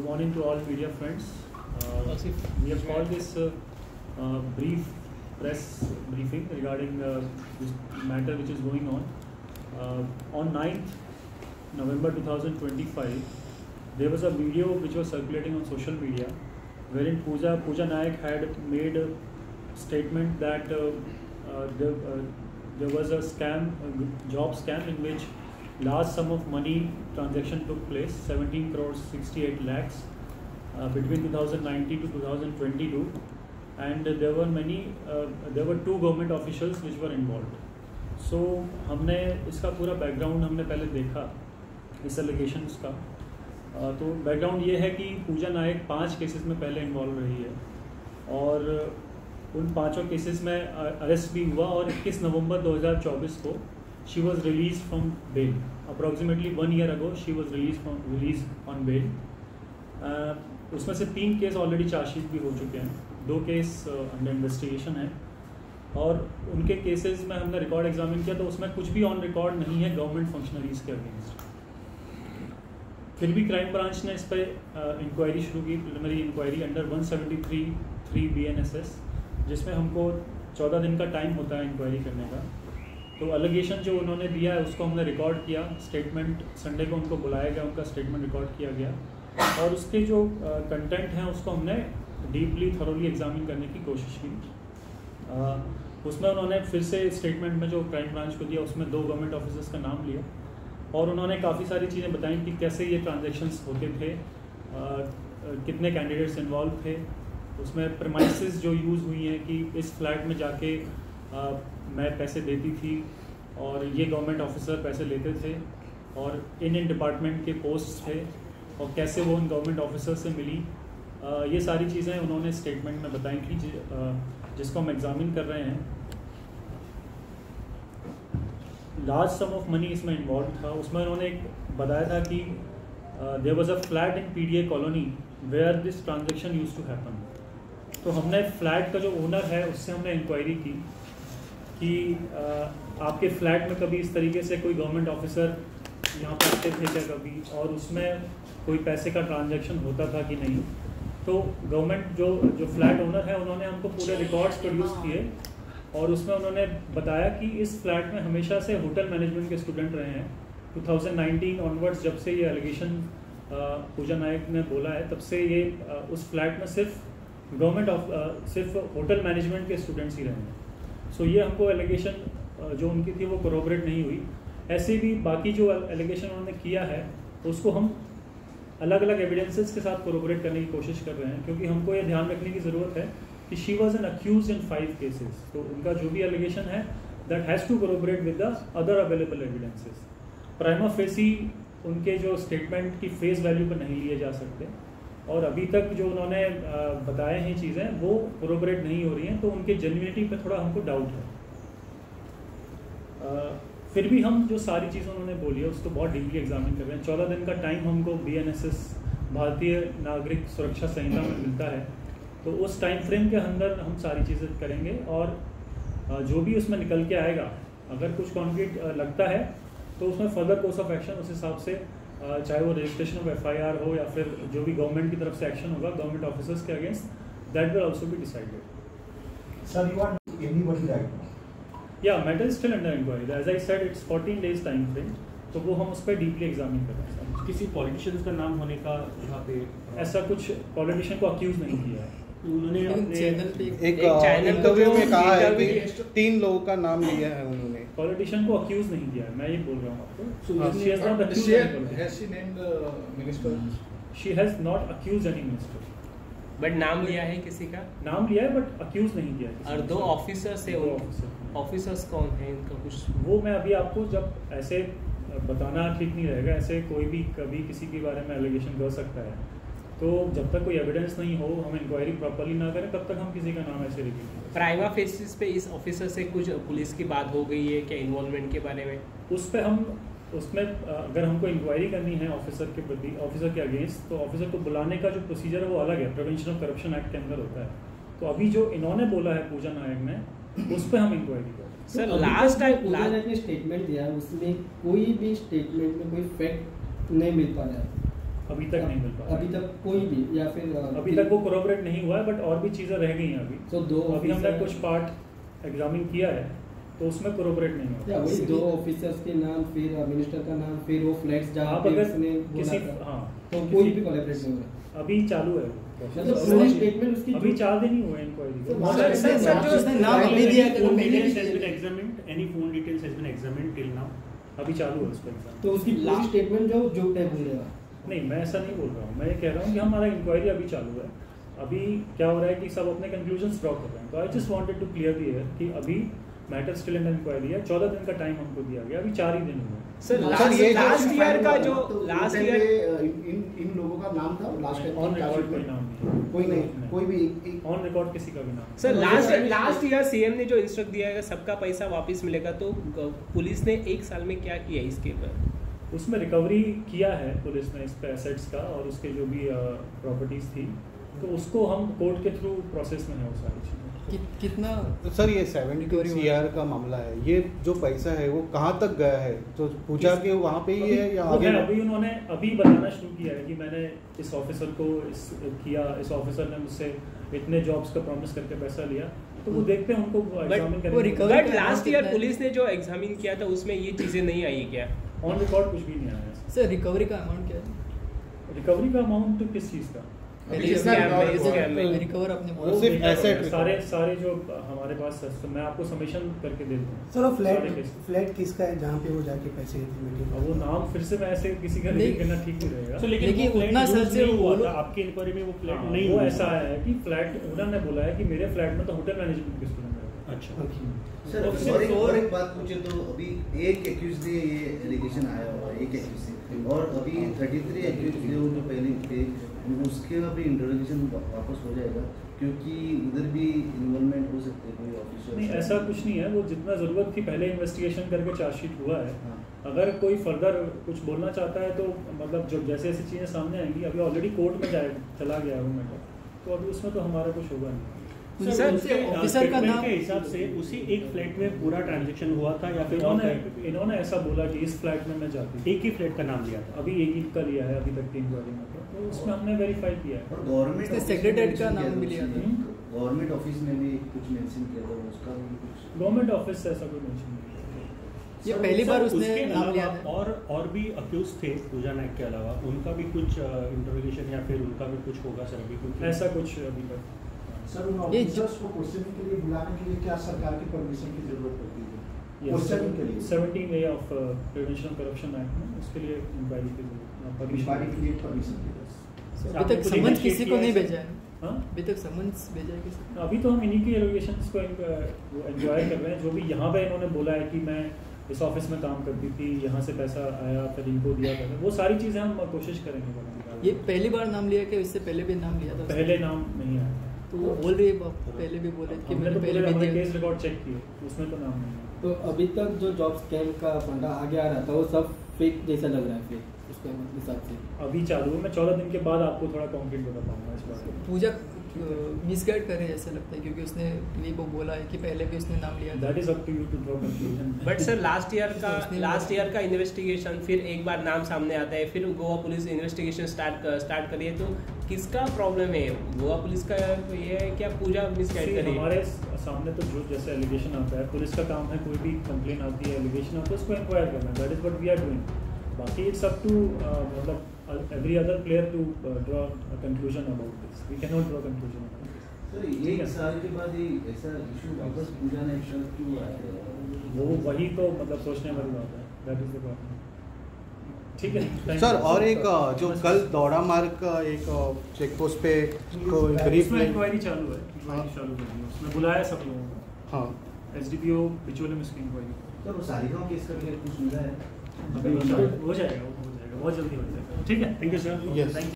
morning to all media friends. We have called this brief press briefing regarding this matter which is going on. On 9th November 2025, there was a video which was circulating on social media wherein Pooja Naik had made a statement that there was a scam, a job scam in which large sum of money transaction took place, 17 crores 68 lakhs between 2019 to 2022, and there were two government officials which were involved. So हमने इसका पूरा background हमने पहले देखा इस allegations का. तो background ये है कि पूजा नायक 5 केसेस में पहले इन्वॉल्व रही है और उन 5 केसेस में अरेस्ट भी हुआ और 21 नवंबर 2024 को she was release from bail. Approximately 1 year ago she was release on bail. उसमें से 3 केस ऑलरेडी चार्जशीट भी हो चुके हैं, 2 केस अंडर इन्वेस्टिगेशन है और उनके केसेस में हमने रिकॉर्ड एग्जामिन किया तो उसमें कुछ भी ऑन रिकॉर्ड नहीं है गवर्नमेंट फंक्शनरीज के अगेंस्ट. फिर भी क्राइम ब्रांच ने इस पर इंक्वायरी शुरू की, प्रिलिमिनरी इंक्वायरी अंडर 173(3) BNSS, जिसमें हमको 14 दिन का टाइम होता है इंक्वायरी करने का. तो एलिगेशन जो उन्होंने दिया है उसको हमने रिकॉर्ड किया. स्टेटमेंट संडे को उनको बुलाया गया, उनका स्टेटमेंट रिकॉर्ड किया गया और उसके जो कंटेंट हैं उसको हमने डीपली थरोली एग्जामिन करने की कोशिश की. उसमें उन्होंने फिर से स्टेटमेंट में जो क्राइम ब्रांच को दिया उसमें 2 गवर्नमेंट ऑफिसर्स का नाम लिया और उन्होंने काफ़ी सारी चीज़ें बताई कि कैसे ये ट्रांजैक्शंस होते थे, कितने कैंडिडेट्स इन्वॉल्व थे. उसमें प्रेमाइसेस जो यूज़ हुई हैं कि इस फ्लैट में जाके मैं पैसे देती थी और ये गवर्नमेंट ऑफिसर पैसे लेते थे और इन डिपार्टमेंट के पोस्ट थे और कैसे वो उन गवर्नमेंट ऑफिसर से मिली. ये सारी चीज़ें उन्होंने स्टेटमेंट में बताई थी जिसको हम एग्जामिन कर रहे हैं. लार्ज सम ऑफ मनी इसमें इन्वॉल्व था. उसमें उन्होंने एक बताया था कि there was a flat in PDA colony where this transaction used to happen. तो हमने फ्लैट का जो ओनर है उससे हमने इंक्वायरी की कि आपके फ्लैट में कभी इस तरीके से कोई गवर्नमेंट ऑफिसर यहाँ पर आते थे क्या कभी, और उसमें कोई पैसे का ट्रांजैक्शन होता था कि नहीं. तो गवर्नमेंट जो फ्लैट ओनर है उन्होंने हमको पूरे रिकॉर्ड्स प्रोड्यूस किए और उसमें उन्होंने बताया कि इस फ्लैट में हमेशा से होटल मैनेजमेंट के स्टूडेंट रहे हैं. 2019 ऑनवर्ड्स जब से ये एलिगेशन पूजा नायक ने बोला है तब से ये उस फ्लैट में सिर्फ होटल मैनेजमेंट के स्टूडेंट्स ही रहे हैं. सो ये हमको एलिगेशन जो उनकी थी वो कोरोबरेट नहीं हुई. ऐसे भी बाकी जो एलिगेशन उन्होंने किया है उसको हम अलग अलग एविडेंसेस के साथ कोरोबरेट करने की कोशिश कर रहे हैं, क्योंकि हमको ये ध्यान रखने की ज़रूरत है कि she was an accuse in 5 cases. तो उनका जो भी एलिगेशन है that has to corroborate with the other available evidences. Prima facie उनके जो स्टेटमेंट की फेस वैल्यू पर नहीं लिए जा सकते और अभी तक जो उन्होंने बताए हैं चीज़ें वो कोरोबरेट नहीं हो रही हैं, तो उनके जेन्युइनिटी पे थोड़ा हमको डाउट है. फिर भी हम जो सारी चीज़ें उन्होंने बोली है उसको बहुत डीपली एग्जामिन कर रहे हैं. 14 दिन का टाइम हमको BNSS भारतीय नागरिक सुरक्षा संहिता में मिलता है, तो उस टाइम फ्रेम के अंदर हम सारी चीज़ें करेंगे और जो भी उसमें निकल के आएगा, अगर कुछ कॉन्क्रीट लगता है तो उसमें फर्दर कोर्स ऑफ एक्शन उस हिसाब से, चाहे वो रजिस्ट्रेशन ऑफ FIR हो या फिर जो भी गवर्नमेंट की तरफ से एक्शन होगा गवर्नमेंट ऑफिसर्स के against, that will also be decided. Sir, you want anybody right now? Yeah, matter is still under inquiry. As I said, it's 14 days time frame. तो वो हम उस पर डीपली एग्जामिन कर रहे हैं. किसी पॉलिटिशियन का नाम होने का यहाँ पे ऐसा कुछ पॉलिटिशियन को अक्यूज नहीं किया है. उन्होंने एक इंटरव्यू में कहा है कि 3 लोगों का नाम लिया है उन्होंने. पॉलिटिशियन को अक्यूज नहीं किया है, मैं ये बोल रहा हूँ आपको. She has not accused any minister. But नाम लिया है किसी का? नाम लिया है बट अक्यूज नहीं किया है. और 2 ऑफिसर्स है, ऑफिसर्स कौन है इनका कुछ? वो मैं अभी आपको जब ऐसे बताना ठीक नहीं रहेगा. ऐसे कोई भी कभी किसी के बारे में एलिगेशन कर सकता है, तो जब तक कोई एविडेंस नहीं हो, हम इंक्वायरी प्रॉपर्ली ना करें, तब तक हम किसी का नाम ऐसे रिवील नहीं करें. प्राइमा फेसिस पे इस ऑफिसर से कुछ पुलिस की बात हो गई है क्या इन्वॉल्वमेंट के बारे में? उस पर हम उसमें अगर हमको इंक्वायरी करनी है ऑफिसर के प्रति, ऑफिसर के अगेंस्ट, तो ऑफिसर को बुलाने का जो प्रोसीजर है वो अलग है, प्रिवेंशन ऑफ करप्शन एक्ट के अंदर होता है. तो अभी जो इन्होंने बोला है पूजा नायक ने, उस पर हम इंक्वायरी करें. सर लास्ट टाइम पूजा ने स्टेटमेंट दिया, उसमें कोई भी स्टेटमेंट में कोई फैक्ट नहीं मिल पा रहा है. अभी तक नहीं मिल पाया। अभी तक कोई भी या फिर अभी तक वो कोरोबरेट नहीं हुआ है, बट और भी चीज़ें रह गई हैं अभी। तो दो अभी हमने कुछ पार्ट एग्जामिन किया है तो उसमें कोरोबरेट नहीं हुआ। वही 2 ऑफिसर्स के नाम, फिर मिनिस्टर का नाम, फिर वो फ्लैट्स जहाँ आप पे अगर उसने किसी बोला था, हाँ तो कोई भी कोलैबोरेट नहीं हो रहा। अभी चालू है मतलब पूरी स्टेटमेंट उसकी अभी 4 दिन ही हुए इंक्वायरी तो को। सर जो उसने नाम अभी दिया था, phone वो पहले details भी has been दिया था। examined. Any phone details has been examined till now. अभी चालू है उसका एग्जाम। तो उसकी पूरी स्टेटमेंट जो जो टाइप बोलेगा। नहीं, मैं ऐसा नहीं बोल रहा हूँ, मैं ये कह रहा हूँ कि हमारा इंक्वायरी अभी चालू है। अभी क्या हो रहा है कि सब अपने कंक्लूजन्स ड्रॉ कर रहे हैं। तो I just wanted to clear the air कि अभी मैटर स्टिल इन इंक्वायरी है। 14 दिन का टाइम हमको दिया गया, अभी 4 ही दिन हुए। सर ये लास्ट ईयर का जो लास्ट ईयर इन लोगों का नाम था लास्ट ऑन रिकॉर्ड कोई नाम नहीं, कोई नहीं, कोई भी ऑन रिकॉर्ड किसी का भी नाम। सर लास्ट ईयर सीएम ने जो इंस्ट्रक्ट दिया है सबका पैसा वापस मिलेगा, तो पुलिस ने 1 साल में क्या किया इसके ऊपर? उसमें रिकवरी किया है पुलिस ने इस पे एसेट्स का और उसके जो भी प्रॉपर्टीज थी, तो उसको हम कोर्ट के थ्रू प्रोसेस में है वो सारी चीज़ें। कितना सर ये 72 CR का मामला है, ये जो पैसा है वो कहाँ तक गया है? तो पूजा के वहाँ पे ही है या आगे? अभी उन्होंने अभी बताना शुरू किया है कि मैंने इस ऑफिसर को इस ऑफिसर ने मुझसे इतने जॉब्स का प्रॉमिस करके पैसा लिया, तो वो देखते हैं उनको एग्जामिन करेंगे। बट लास्ट ईयर पुलिस ने जो एग्जामिन किया था उसमें ये चीजें नहीं आई क्या? ऑन रिकॉर्ड कुछ भी नहीं आया है। सर रिकवरी का अमाउंट क्या है? रिकवरी का अमाउंट तो किस चीज़ का? रिकवर अपने वो सिर्फ asset सारे जो हमारे पास है, तो मैं आपको समेशन करके दे दूँ। सर फ्लैट किसका है जहाँ पे वो जाके पैसे और वो नाम फिर से मैं ऐसे किसी का रिवील करना ठीक नहीं रहेगा। So, लेकिन उतना सर से हुआ था आपकी इंक्वायरी में, वो फ्लैट नहीं वो हुआ ऐसा है कि फ्लैट ओनर ने बोला है कि मेरे फ्लैट में तो होटल मैनेजमेंट के स्टूडेंट है। अच्छा। सर और एक बात पूछे तो अभी एक एक्यूज से ये एलिगेशन आया हुआ है, एक एक्यूज से, और अभी 33 एक्यूज जो पहले थे उसके अभी इंटरोगेशन वापस हो जाएगा, क्योंकि उधर भी इन्वॉल्वमेंट हो सकते हैं कोई ऑफिसर। नहीं, ऐसा कुछ नहीं है। वो जितना ज़रूरत थी पहले इन्वेस्टिगेशन करके चार्जशीट हुआ है। हाँ। अगर कोई फर्दर कुछ बोलना चाहता है तो मतलब जब जैसे ऐसी चीज़ें सामने आएंगी, अभी ऑलरेडी कोर्ट में चला गया है वो मैटर, तो अभी उसमें तो हमारा कुछ होगा नहीं। सर ऑफिसर का नाम के हिसाब से उसी एक फ्लैट में पूरा ट्रांजैक्शन हुआ था या फिर इन्होंने ऐसा बोला कि इस फ्लैट में मैं जाती हूँ। एक ही फ्लैट का नाम लिया था? अभी एक ही का लिया है अभी तक की इंक्वायरी में, तो उसमें हमने वेरीफाई किया है। और गवर्नमेंट सेक्रेटरीट का नाम भी लिया था। गवर्नमेंट ऑफिस में भी कुछ मेंशन किया था, उसका भी कुछ गवर्नमेंट ऑफिस से ऐसा कोई मेंशन नहीं। ये पहली बार उसने नाम लिया था। और भी अक्यूज थे पूजा नायक के अलावा, उनका भी कुछ इंटरोगेशन या फिर उनका भी कुछ होगा सर अभी कुछ? ऐसा कुछ अभी तक सर उन ऑफिसर्स को क्वेश्चनिंग के लिए बुलाने के लिए क्या सरकार की परमिशन की जरूरत पड़ती है क्वेश्चनिंग के लिए? 17A of prevention of corruption act में उसके लिए इंक्वायरी की इंक्वायरी के लिए परमिशन की जरूरत। अभी तक समन्स किसी को नहीं भेजा है? हाँ, अभी तक समन्स भेजा है किसी को? अभी तो हम इन्हीं की एलिगेशंस को एंजॉय कर रहे हैं। जो भी यहाँ पे इन्होंने बोला है कि मैं इस ऑफिस में काम करती थी, यहाँ से पैसा आया फिर इनको दिया था, वो सारी चीज़ें हम कोशिश करेंगे बनाने की। ये पहली बार नाम लिया कि इससे पहले भी नाम लिया था? पहले नाम नहीं आया। तो वो बोल रही है पहले भी बोले कि मैंने पहले भी दिया। केस रिकॉर्ड चेक किए, उसमें तो नाम नहीं है। तो अभी तक जो जॉब स्कैम का फंडा आगे आ रहा था वो सब फेक जैसा लग रहा है फिर उसके हिसाब से? अभी चालू है, मैं 14 दिन के बाद आपको थोड़ा कॉन्क्रीट बता पाऊंगा इस बारे में। पूजा मिसगाइड करे ऐसा लगता है क्योंकि उसने भी वो बोला है कि पहले भी उसने नाम लिया था। That is up to you to draw conclusion. But sir last year का इन्वेस्टिगेशन फिर एक बार नाम सामने आता है, फिर गोवा पुलिस इन्वेस्टिगेशन स्टार्ट करी है, तो किसका प्रॉब्लम है? गोवा पुलिस का ये है क्या पूजा मिसगाइड करी? हमारे सामने तो जो जैसे एलिगेशन आता है, पुलिस का काम है कोई भी कंप्लेन आती है, एलिगेशन आता है, उसको इंक्वायर करना। That is what we are doing. बाकी इट्स अप टू मतलब every other player to draw a conclusion about this. We cannot draw a conclusion about this. Sir एक साल के बाद ही ऐसा इशू वापस पूजा ने क्यों आया? वो वही तो मतलब सोचने वाली बात है। That is the problem. ठीक है सर। और एक जो कल दौड़ा मार्ग का एक चेक पोस्ट पे कोई ब्रीफ में इंक्वायरी चालू है, चालू कर दी है उसमें, बुलाया सब लोगों को। हाँ, SDPO बिचौले में उसकी इंक्वायरी। सर वो सारिकाओं केस का कुछ मिला है? हो जाएगा बहुत जल्दी हो जाएगा। ठीक है, थैंक यू सर। यस।